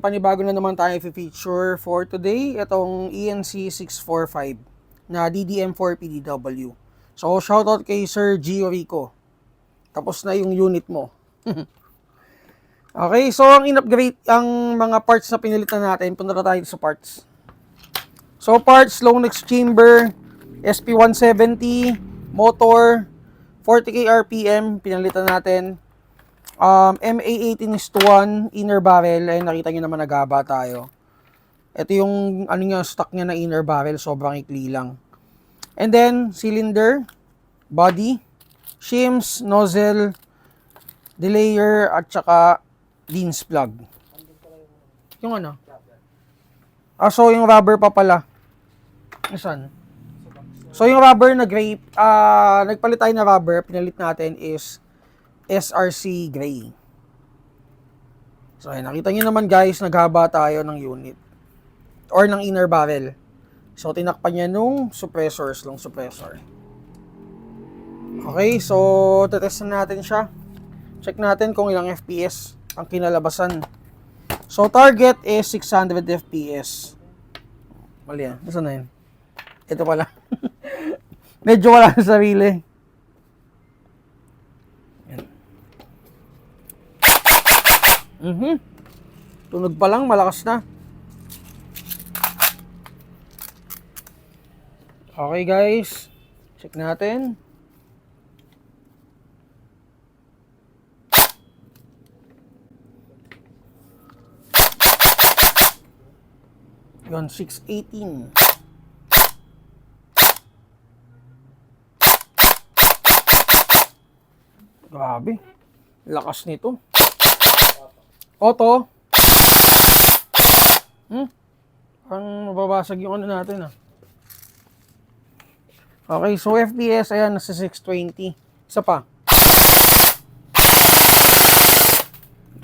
Panibago na naman tayo i-feature for today, itong ENC 645 na DDM4 PDW. So, shoutout kay Sir Gio Rico. Tapos na yung unit mo. Okay, so ang in-upgrade, ang mga parts na pinilitan natin, punta na tayo sa parts. So, parts, long neck chamber, SP170, motor, 40k RPM, pinalitan natin. MA18:1 inner barrel, ay nakita nyo naman nagaba tayo. Ito yung ano nga stock niya na inner barrel, sobrang ikli lang. And then cylinder, body, shims, nozzle, delayer at saka lens plug. Yung ano? So yung rubber pa pala. Saan? So yung rubber na gray, nagpalit tayo na rubber, pinalit natin is SRC gray. So, ayun, nakita nyo naman guys, naghaba tayo ng unit. Or ng inner barrel. So, tinakpan niya nung suppressors, long suppressor. Okay, so, tetest na natin siya. Check natin kung ilang FPS ang kinalabasan. So, target is 600 FPS. Mali yan. Nasaan na yun? Ito pala. Medyo wala sa sarili. Tunog pa lang, malakas na. Okay guys, check natin. Yun, 618. Grabe, lakas nito. Auto. Parang mababasag yung ano natin Okay, so FPS, ayan, nasa 620. Isa pa.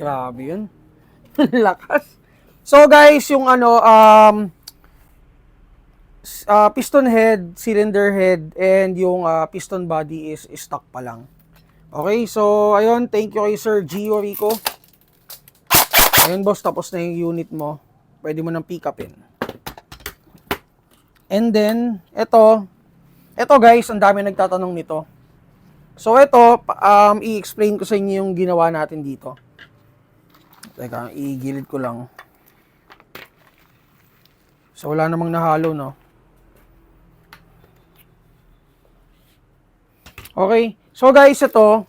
Grabe yun. Lakas. So guys, yung ano, piston head, cylinder head, and yung piston body is stock pa lang. Okay, so ayun, thank you kay Sir Gio Rico. Ayun boss, tapos na yung unit mo. Pwede mo nang pick upin. And then, ito guys, ang dami nagtatanong nito. So ito, i-explain ko sa inyo yung ginawa natin dito. Teka, igilid ko lang. So wala namang nahalo, no? Okay, so guys, ito,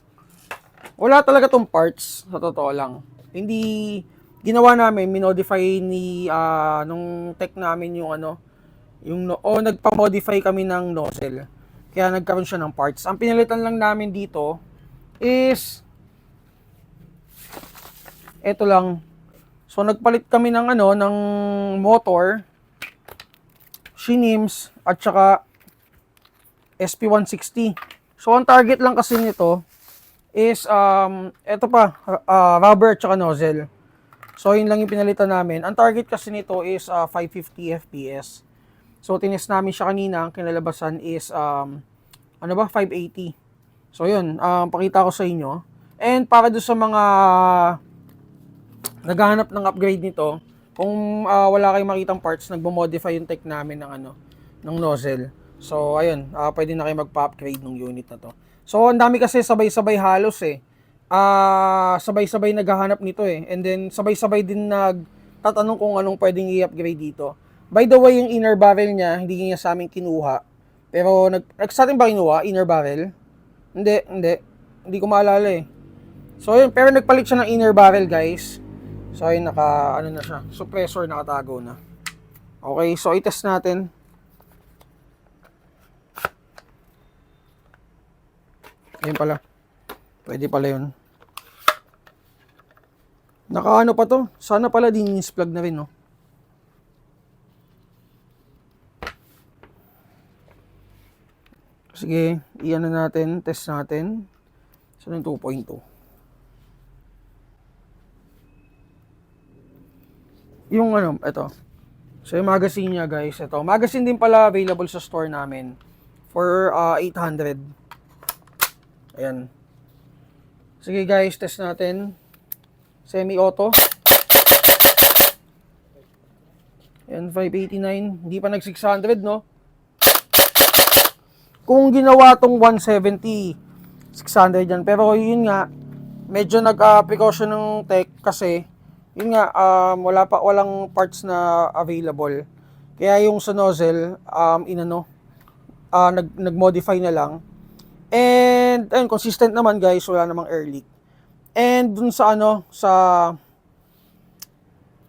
wala talaga tong parts, sa totoo lang. Hindi, ginawa namin, minodify ni nung tech namin yung ano, nagpa-modify kami ng nozzle. Kaya nagkaroon siya ng parts. Ang pinalitan lang namin dito is ito lang. So nagpalit kami ng ano, ng motor, shinims at saka SP160. So ang target lang kasi nito is ito pa, rubber at saka nozzle. So, yun lang yung pinalitan namin. Ang target kasi nito is 550 FPS. So, tinest namin siya kanina. Ang kinalabasan is, 580. So, yun. Pakita ko sa inyo. And para doon sa mga naghahanap ng upgrade nito, kung wala kayong makitang parts, nagmo-modify yung tech namin ng nozzle. So, ayun. Pwede na kayo magpa-upgrade ng unit na to. So, ang dami kasi sabay-sabay halos sabay-sabay naghahanap nito and then sabay-sabay din nagtatanong kung anong pwedeng i-upgrade dito. By the way, yung inner barrel niya, hindi niya sa amin kinuha. Pero sa atin ba kinuha? Inner barrel? Hindi ko maalala So yun, pero nagpalit siya ng inner barrel guys. So yun, na siya, suppressor nakatago na. Okay, so i-test natin. Ayun pala. Pwede pala yun. Nakaano pa to? Sana pala lens plug na rin, no? Sige, iyan na natin, test natin. So, yung 2.2. Yung ano, ito. So, yung magazine niya, guys, ito. Magazine din pala available sa store namin for 800. Ayan. Sige guys, test natin. Semi-auto. Yan, 589. Hindi pa nag 600, no? Kung ginawa tong 170, 600 yan. Pero yun nga, medyo nag-precaution ng tech kasi, yun nga, walang parts na available. Kaya yung sa nozzle, nag-modify na lang. And, ayun, consistent naman guys, wala namang air leak. And dun sa sa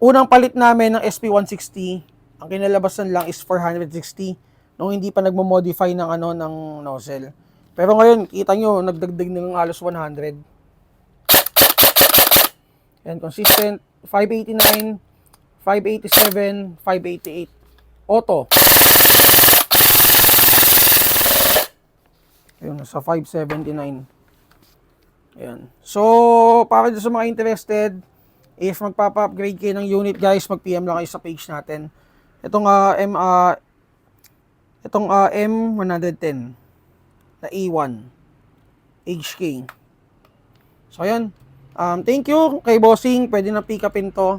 unang palit namin ng SP160, ang kinalabasan lang is 460 nung hindi pa nagmo-modify ng ng nozzle. Pero ngayon, kita nyo, nagdagdag ng halos 100. Yan, consistent, 589, 587, 588. Auto. Ayun, sa 579. Ayan. So, para sa mga interested, if magpapa-upgrade kayo ng unit guys, mag-PM lang kayo sa page natin. Itong M110 na A1 HK. So, ayan. Thank you kay Bossing. Pwede na pick upin to.